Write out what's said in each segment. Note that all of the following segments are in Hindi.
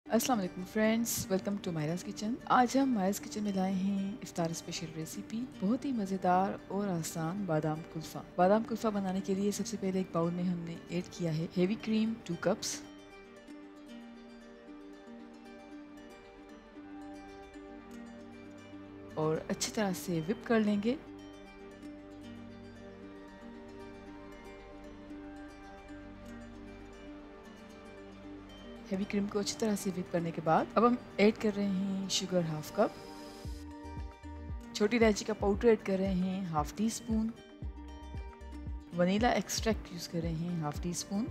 अस्सलाम वालेकुम friends, welcome to Myra's kitchen. आज हम मायरास किचन में लाए हैं इफ्तार स्पेशल रेसिपी, बहुत ही मज़ेदार और आसान बादाम कुल्फ़ा। बादाम कुल्फ़ा बनाने के लिए सबसे पहले एक बाउल में हमने ऐड किया है हेवी क्रीम 2 कप्स, और अच्छी तरह से whip कर लेंगे। हेवी क्रीम को अच्छी तरह से whip करने के बाद अब हम ऐड कर रहे हैं शुगर हाफ कप, छोटी इलायची का पाउडर ऐड कर रहे हैं half tea spoon, vanilla extract use कर रहे हैं हाफ टी स्पून,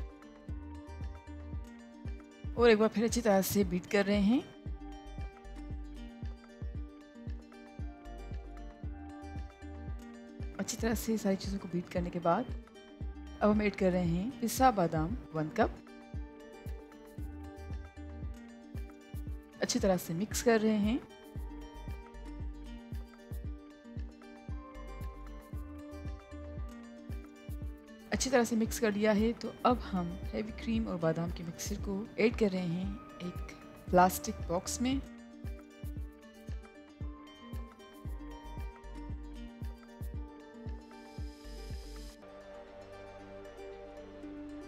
और एक बार फिर अच्छी तरह से बीट कर रहे हैं। अच्छी तरह से सारी चीज़ों को बीट करने के बाद अब हम ऐड कर रहे हैं पिसा बादाम 1 कप। अच्छी तरह से मिक्स कर रहे हैं। अच्छी तरह से मिक्स कर लिया है तो अब हम हेवी क्रीम और बादाम के मिक्सर को ऐड कर रहे हैं एक प्लास्टिक बॉक्स में।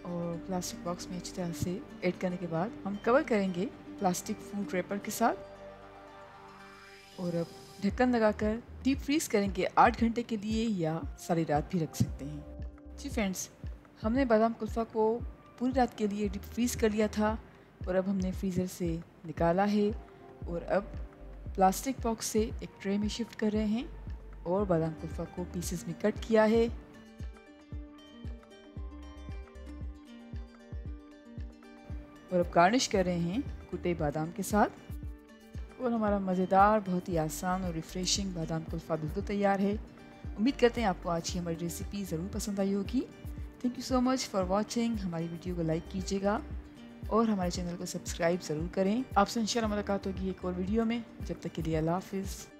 और प्लास्टिक बॉक्स में अच्छी तरह से ऐड करने के बाद हम कवर करेंगे प्लास्टिक फूड रैपर के साथ, और अब ढक्कन लगाकर डीप फ्रीज करेंगे 8 घंटे के लिए, या सारी रात भी रख सकते हैं। जी फ्रेंड्स, हमने बादाम कुल्फ़ा को पूरी रात के लिए डीप फ्रीज कर लिया था और अब हमने फ्रीज़र से निकाला है, और अब प्लास्टिक बॉक्स से एक ट्रे में शिफ्ट कर रहे हैं और बादाम कुल्फ़ा को पीसेस में कट किया है। और अब गार्निश कर रहे हैं कुटे बादाम के साथ, और हमारा मज़ेदार, बहुत ही आसान और रिफ़्रेशिंग बादाम कुल्फ़ा बिल्कुल तैयार है। उम्मीद करते हैं आपको आज की हमारी रेसिपी ज़रूर पसंद आई होगी। Thank you so much for watching. हमारी वीडियो को लाइक कीजिएगा और हमारे चैनल को सब्सक्राइब ज़रूर करें। आपसे इंशाल्लाह मुलाकात होगी एक और वीडियो में। जब तक के लिए अल्लाह हाफ़िज़।